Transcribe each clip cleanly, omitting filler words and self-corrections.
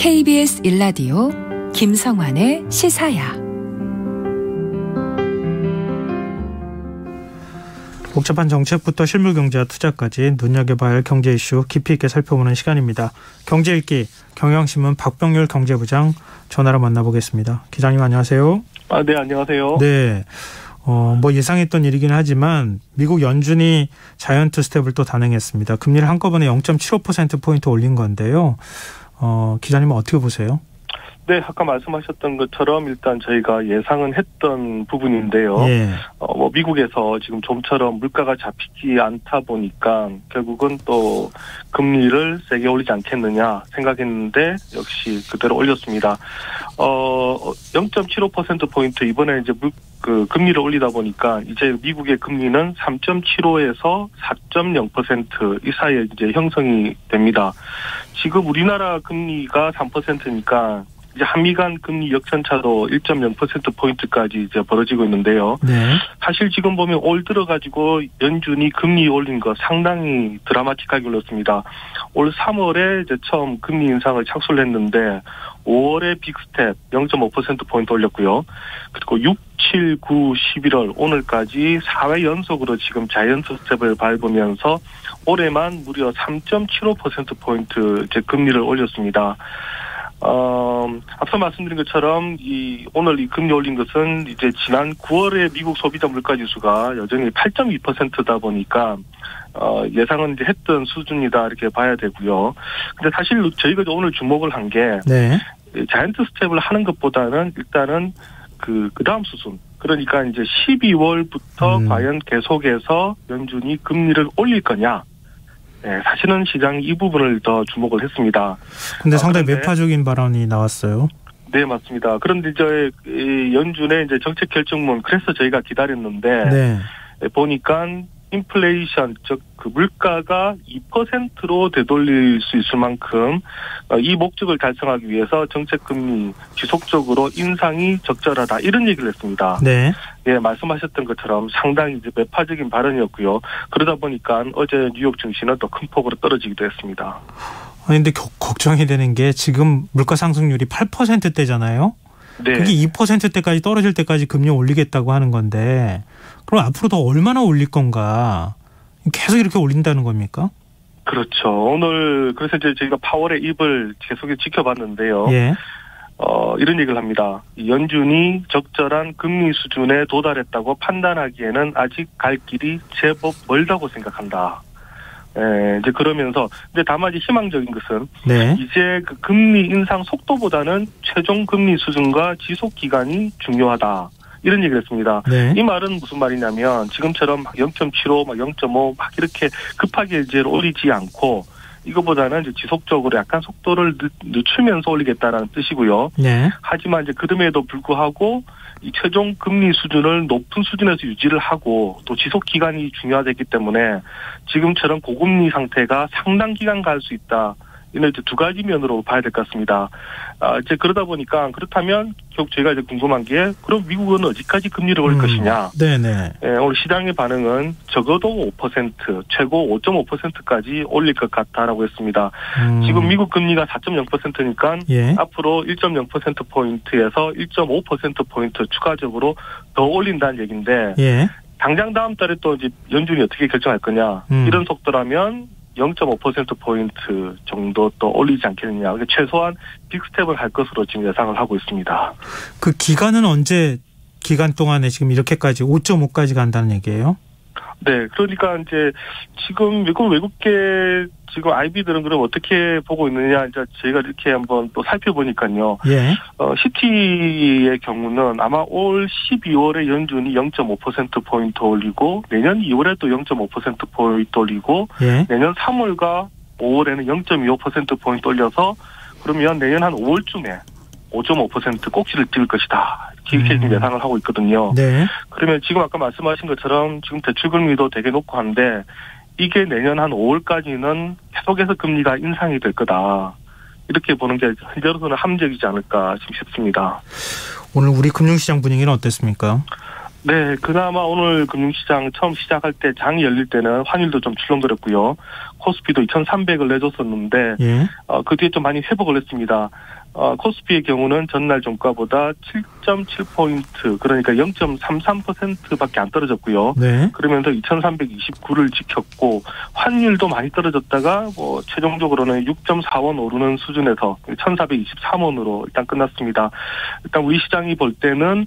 KBS 1라디오 김성환의 시사야. 복잡한 정책부터 실물 경제와 투자까지 눈여겨봐야 할 경제 이슈 깊이 있게 살펴보는 시간입니다. 경제읽기 경향신문 박병률 경제부장 전화로 만나보겠습니다. 기자님 안녕하세요. 네, 안녕하세요. 네. 예상했던 일이긴 하지만 미국 연준이 자이언트 스텝을 또 단행했습니다. 금리를 한꺼번에 0.75%포인트 올린 건데요. 기자님은 어떻게 보세요? 네, 아까 말씀하셨던 것처럼 일단 저희가 예상은 했던 부분인데요. 예. 미국에서 지금 좀처럼 물가가 잡히지 않다 보니까 결국은 또 금리를 세게 올리지 않겠느냐 생각했는데 역시 그대로 올렸습니다. 0.75%포인트 이번에 이제 금리를 올리다 보니까 이제 미국의 금리는 3.75에서 4.0% 이 사이에 이제 형성이 됩니다. 지금 우리나라 금리가 3%니까 이제 한미 간 금리 역전차도 1.0%포인트까지 이제 벌어지고 있는데요. 네. 사실 지금 보면 올 들어가지고 연준이 금리 올린 거 상당히 드라마틱하게 올렸습니다. 올 3월에 이제 처음 금리 인상을 착수를 했는데 5월에 빅스텝 0.5%포인트 올렸고요. 그리고 6, 7, 9, 11월 오늘까지 4회 연속으로 지금 자이언트 스텝을 밟으면서 올해만 무려 3.75%포인트 이제 금리를 올렸습니다. 앞서 말씀드린 것처럼 오늘 이 금리 올린 것은 이제 지난 9월에 미국 소비자 물가 지수가 여전히 8.2%다 보니까 예상은 이제 했던 수준이다 이렇게 봐야 되고요. 근데 사실 저희가 오늘 주목을 한 게 네. 자이언트 스텝을 하는 것보다는 일단은 그 다음 수준. 그러니까 이제 12월부터 과연 계속해서 연준이 금리를 올릴 거냐. 네, 사실은 시장이 이 부분을 더 주목을 했습니다. 근데 상당히 매파적인 발언이 나왔어요. 네, 맞습니다. 그런데 이제 연준의 이제 정책 결정문 그래서 저희가 기다렸는데 네. 보니까 인플레이션 즉 그 물가가 2%로 되돌릴 수 있을 만큼 이 목적을 달성하기 위해서 정책 금리 지속적으로 인상이 적절하다 이런 얘기를 했습니다. 네. 예, 말씀하셨던 것처럼 상당히 이제 매파적인 발언이었고요. 그러다 보니까 어제 뉴욕 증시는 또 큰 폭으로 떨어지기도 했습니다. 근데 걱정이 되는 게 지금 물가 상승률이 8%대잖아요. 네. 그게 2%대까지 떨어질 때까지 금리 올리겠다고 하는 건데 그럼 앞으로 더 얼마나 올릴 건가? 계속 이렇게 올린다는 겁니까? 그렇죠. 오늘 그래서 이제 저희가 파월의 입을 계속 지켜봤는데요. 예. 이런 얘기를 합니다. 연준이 적절한 금리 수준에 도달했다고 판단하기에는 아직 갈 길이 제법 멀다고 생각한다. 예, 이제 그러면서 근데 다만 이제 희망적인 것은 네. 이제 그 금리 인상 속도보다는 최종 금리 수준과 지속 기간이 중요하다. 이런 얘기를 했습니다. 네. 이 말은 무슨 말이냐면 지금처럼 0.75, 0.5 막 이렇게 급하게 이제 올리지 않고 이거보다는 이제 지속적으로 약간 속도를 늦추면서 올리겠다라는 뜻이고요. 네. 하지만 이제 그럼에도 불구하고 이 최종 금리 수준을 높은 수준에서 유지를 하고 또 지속 기간이 중요하기 때문에 지금처럼 고금리 상태가 상당 기간 갈 수 있다. 이는 이제 두 가지 면으로 봐야 될 것 같습니다. 이제 그러다 보니까 그렇다면 결국 제가 이제 궁금한 게 그럼 미국은 어디까지 금리를 올릴 것이냐? 네네. 예, 오늘 시장의 반응은 적어도 5%, 최고 5.5%까지 올릴 것 같다라고 했습니다. 지금 미국 금리가 4.0%니까 예. 앞으로 1.0%포인트에서 1.5%포인트 추가적으로 더 올린다는 얘기인데 예. 당장 다음 달에 또 이제 연준이 어떻게 결정할 거냐? 이런 속도라면 0.5%포인트 정도 또 올리지 않겠느냐. 최소한 빅스텝을 할 것으로 지금 예상을 하고 있습니다. 그 기간은 언제 기간 동안에 지금 이렇게까지 5.5까지 간다는 얘기예요? 네. 그러니까 이제 지금 외국계 지금 IB들은 그럼 어떻게 보고 있느냐. 이제 저희가 이렇게 한번 또 살펴보니까요. 예. 시티의 경우는 아마 올 12월에 연준이 0.5%포인트 올리고 내년 2월에 또 0.5%포인트 올리고 예. 내년 3월과 5월에는 0.25%포인트 올려서 그러면 내년 한 5월쯤에 5.5% 꼭지를 찍을 것이다. 이렇게 지금 예상을 하고 있거든요. 네. 그러면 지금 아까 말씀하신 것처럼 지금 대출금리도 되게 높고 한데 이게 내년 한 5월까지는 계속해서 금리가 인상이 될 거다. 이렇게 보는 게 현재로서는 합리적이지 않을까 싶습니다. 오늘 우리 금융시장 분위기는 어땠습니까? 네, 그나마 오늘 금융시장 처음 시작할 때 장이 열릴 때는 환율도 좀 출렁거렸고요. 코스피도 2,300을 내줬었는데 예. 그 뒤에 좀 많이 회복을 했습니다. 코스피의 경우는 전날 종가보다 7.7포인트 그러니까 0.33%밖에 안 떨어졌고요. 네. 그러면서 2,329를 지켰고 환율도 많이 떨어졌다가 최종적으로는 6.4원 오르는 수준에서 1,423원으로 일단 끝났습니다. 일단 우리 시장이 볼 때는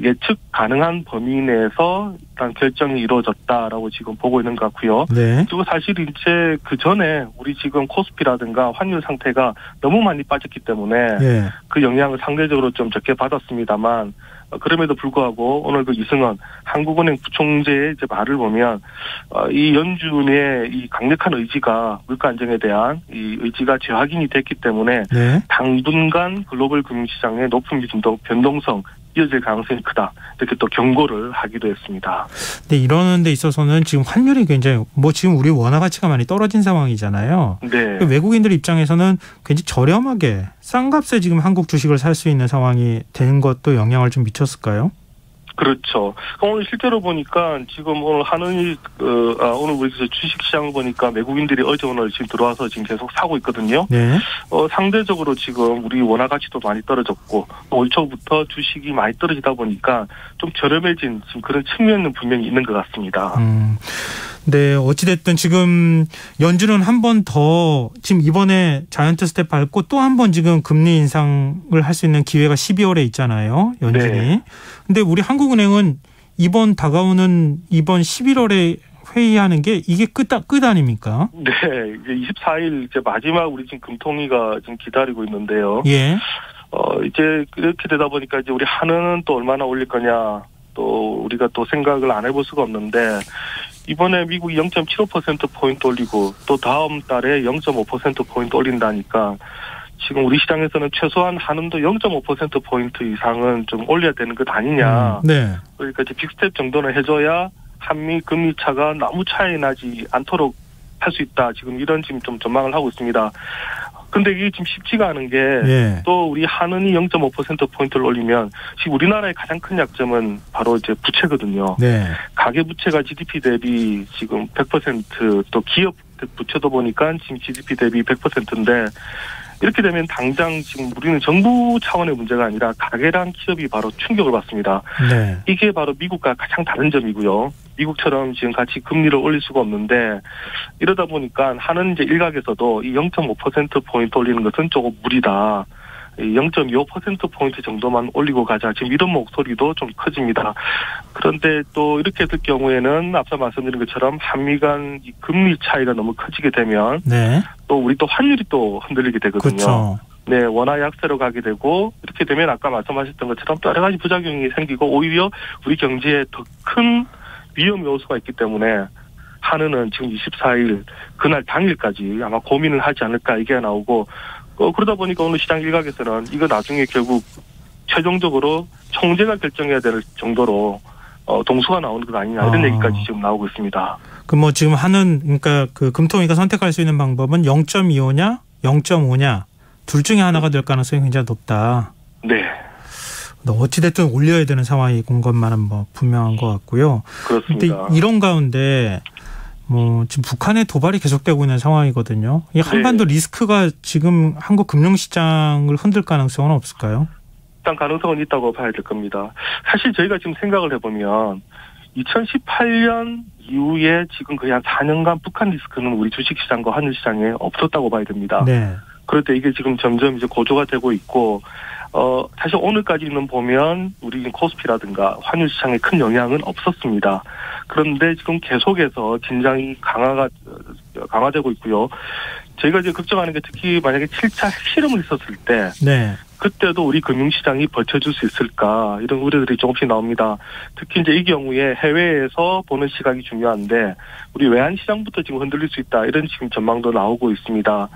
예측 가능한 범위 내에서 일단 결정이 이루어졌다라고 지금 보고 있는 것 같고요. 네. 그리고 사실 이제 그 전에 우리 지금 코스피라든가 환율 상태가 너무 많이 빠졌기 때문에 예. 그 영향을 상대적으로 좀 적게 받았습니다만 그럼에도 불구하고 오늘 그 이승원 한국은행 부총재의 이제 말을 보면 이 연준의 이 강력한 의지가 물가 안정에 대한 이 의지가 재확인이 됐기 때문에 네. 당분간 글로벌 금융시장의 높은 변동성 이어질 가능성이 크다. 이렇게 또 경고를 하기도 했습니다. 근데 이러는 데 있어서는 지금 환율이 굉장히 지금 우리 원화 가치가 많이 떨어진 상황이잖아요. 네. 외국인들 입장에서는 굉장히 저렴하게 싼 값에 지금 한국 주식을 살 수 있는 상황이 되는 것도 영향을 좀 미쳤을까요? 그렇죠. 오늘 실제로 보니까 지금 오늘 한은이 오늘 우리 주식시장 보니까 외국인들이 어제 오늘 지금 들어와서 지금 계속 사고 있거든요. 네. 상대적으로 지금 우리 원화 가치도 많이 떨어졌고 올 초부터 주식이 많이 떨어지다 보니까 좀 저렴해진 지금 그런 측면은 분명히 있는 것 같습니다. 네, 어찌됐든 지금 연준은 한 번 더 지금 이번에 자이언트 스텝 밟고 또 한 번 지금 금리 인상을 할 수 있는 기회가 12월에 있잖아요. 연준이. 네. 근데 우리 한국은행은 이번 11월에 회의하는 게 이게 끝 아닙니까? 네, 이제 24일 이제 마지막 우리 지금 금통위가 지금 기다리고 있는데요. 예. 이제 이렇게 되다 보니까 이제 우리 한은은 또 얼마나 올릴 거냐 또 우리가 또 생각을 안 해볼 수가 없는데 이번에 미국이 0.75%포인트 올리고 또 다음 달에 0.5%포인트 올린다니까 지금 우리 시장에서는 최소한 한은도 0.5%포인트 이상은 좀 올려야 되는 것 아니냐. 네. 그러니까 이제 빅스텝 정도는 해줘야 한미 금리 차가 너무 차이 나지 않도록 할 수 있다. 지금 이런 지금 좀 전망을 하고 있습니다. 근데 이게 지금 쉽지가 않은 게 또 우리 한은이 0.5%포인트를 올리면 지금 우리나라의 가장 큰 약점은 바로 이제 부채거든요. 네. 가계 부채가 GDP 대비 지금 100% 또 기업 부채도 보니까 지금 GDP 대비 100%인데 이렇게 되면 당장 지금 우리는 정부 차원의 문제가 아니라 가계랑 기업이 바로 충격을 받습니다. 네. 이게 바로 미국과 가장 다른 점이고요. 미국처럼 지금 같이 금리를 올릴 수가 없는데 이러다 보니까 하는 이제 일각에서도 이 0.5%포인트 올리는 것은 조금 무리다. 0.25%포인트 정도만 올리고 가자. 지금 이런 목소리도 좀 커집니다. 그런데 또 이렇게 될 경우에는 앞서 말씀드린 것처럼 한미 간 이 금리 차이가 너무 커지게 되면 또 우리 또 환율이 또 흔들리게 되거든요. 그렇죠. 네, 원화 약세로 가게 되고 이렇게 되면 아까 말씀하셨던 것처럼 또 여러 가지 부작용이 생기고 오히려 우리 경제에 더 큰 위험 요소가 있기 때문에 한은은 지금 24일 그날 당일까지 아마 고민을 하지 않을까 얘기가 나오고 그러다 보니까 오늘 시장 일각에서는 이거 나중에 결국 최종적으로 총재가 결정해야 될 정도로 동수가 나오는 것 아니냐 이런 얘기까지 지금 나오고 있습니다. 그럼 지금 그러니까 그 금통위가 선택할 수 있는 방법은 0.25냐 0.5냐 둘 중에 하나가 될 가능성이 굉장히 높다. 네. 어찌됐든 올려야 되는 상황인 것만은 분명한 것 같고요. 그렇습니다. 그런데 이런 가운데 지금 북한의 도발이 계속되고 있는 상황이거든요. 이 한반도 리스크가 지금 한국 금융시장을 흔들 가능성은 없을까요? 일단 가능성은 있다고 봐야 될 겁니다. 사실 저희가 지금 생각을 해보면 2018년 이후에 지금 거의 한 4년간 북한 리스크는 우리 주식시장과 환율시장에 없었다고 봐야 됩니다. 네. 그럴 때 이게 지금 점점 이제 고조가 되고 있고 사실 오늘까지는 보면 우리 코스피라든가 환율시장에 큰 영향은 없었습니다. 그런데 지금 계속해서 긴장이 강화되고 있고요. 저희가 이제 걱정하는 게 특히 만약에 7차 핵실험을 있었을 때 그때도 우리 금융시장이 버텨줄 수 있을까 이런 우려들이 조금씩 나옵니다. 특히 이제 이 경우에 해외에서 보는 시각이 중요한데 우리 외환시장부터 지금 흔들릴 수 있다 이런 지금 전망도 나오고 있습니다.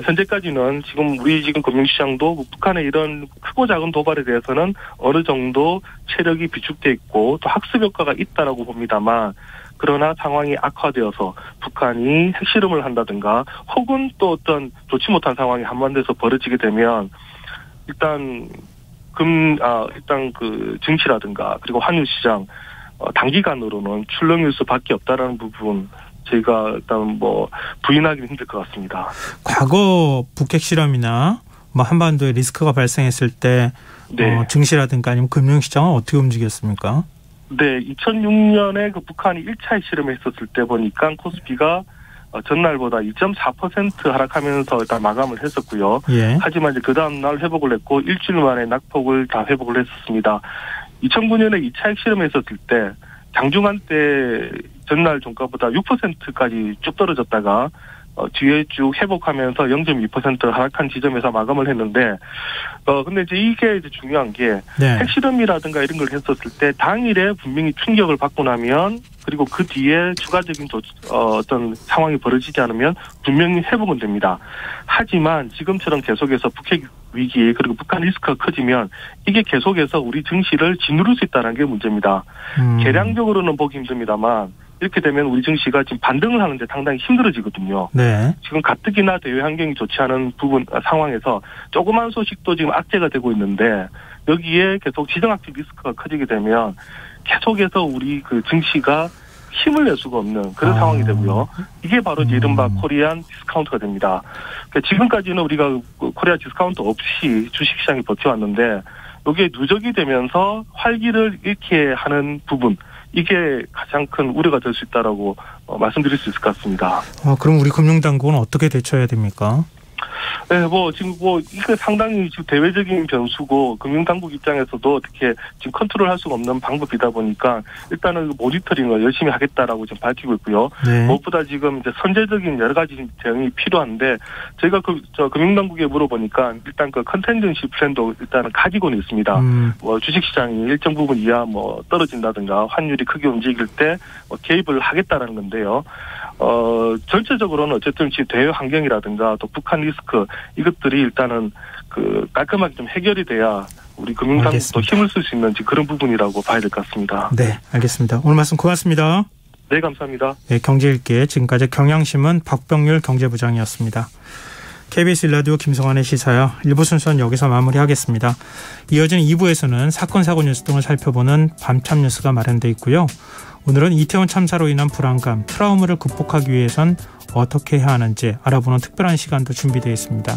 현재까지는 지금 우리 지금 금융시장도 북한의 이런 크고 작은 도발에 대해서는 어느 정도 체력이 비축돼 있고 또 학습 효과가 있다라고 봅니다만 그러나 상황이 악화되어서 북한이 핵실험을 한다든가 혹은 또 어떤 좋지 못한 상황이 한반도에서 벌어지게 되면 일단 일단 그 증시라든가 그리고 환율 시장 단기간으로는 출렁일 수밖에 없다라는 부분 저희가 일단 부인하기는 힘들 것 같습니다. 과거 북핵 실험이나 한반도에 리스크가 발생했을 때 네. 증시라든가 아니면 금융시장은 어떻게 움직였습니까? 네, 2006년에 그 북한이 1차 실험했었을 때 보니까 코스피가 전날보다 2.4% 하락하면서 일단 마감을 했었고요. 예. 하지만 이제 그 다음 날 회복을 했고 일주일 만에 낙폭을 다 회복을 했었습니다. 2009년에 2차 핵실험했었을 때 장중한 때 전날 종가보다 6%까지 쭉 떨어졌다가 뒤에 쭉 회복하면서 0.2% 하락한 지점에서 마감을 했는데, 근데 이제 이게 이제 중요한 게, 네. 핵실험이라든가 이런 걸 했었을 때 당일에 분명히 충격을 받고 나면, 그리고 그 뒤에 추가적인 어떤 상황이 벌어지지 않으면 분명히 회복은 됩니다. 하지만 지금처럼 계속해서 북핵 위기 그리고 북한 리스크가 커지면 이게 계속해서 우리 증시를 짓누를 수 있다는 게 문제입니다. 계량적으로는 보기 힘듭니다만 이렇게 되면 우리 증시가 지금 반등을 하는데 상당히 힘들어지거든요. 네. 지금 가뜩이나 대외 환경이 좋지 않은 상황에서 조그만 소식도 지금 악재가 되고 있는데 여기에 계속 지정학적 리스크가 커지게 되면 계속해서 우리 그 증시가 힘을 낼 수가 없는 그런 상황이 되고요. 이게 바로 이른바 코리안 디스카운트가 됩니다. 그러니까 지금까지는 우리가 코리아 디스카운트 없이 주식시장이 버텨왔는데 이게 누적이 되면서 활기를 잃게 하는 부분, 이게 가장 큰 우려가 될 수 있다라고 말씀드릴 수 있을 것 같습니다. 그럼 우리 금융당국은 어떻게 대처해야 됩니까? 네, 지금 이게 상당히 지금 대외적인 변수고 금융당국 입장에서도 어떻게 지금 컨트롤할 수가 없는 방법이다 보니까 일단은 모니터링을 열심히 하겠다라고 지금 밝히고 있고요. 네. 무엇보다 지금 이제 선제적인 여러 가지 대응이 필요한데 저희가 금융당국에 물어보니까 일단 그 컨텐전시 플랜도 일단은 가지고는 있습니다. 주식시장이 일정 부분 이하 떨어진다든가 환율이 크게 움직일 때 개입을 하겠다라는 건데요. 전체적으로는 어쨌든 지금 대외 환경이라든가 또 북한 리스크 이것들이 일단은 깔끔하게 좀 해결이 돼야 우리 금융당국도 힘을 쓸 수 있는 그런 부분이라고 봐야 될 것 같습니다. 네, 알겠습니다. 오늘 말씀 고맙습니다. 네, 감사합니다. 네, 경제일기 지금까지 경향신문 박병률 경제부장이었습니다. KBS 1라디오 김성환의 시사야 1부 순서는 여기서 마무리하겠습니다. 이어지는 2부에서는 사건 사고 뉴스 등을 살펴보는 밤참 뉴스가 마련돼 있고요. 오늘은 이태원 참사로 인한 불안감, 트라우마를 극복하기 위해선 어떻게 해야 하는지 알아보는 특별한 시간도 준비되어 있습니다.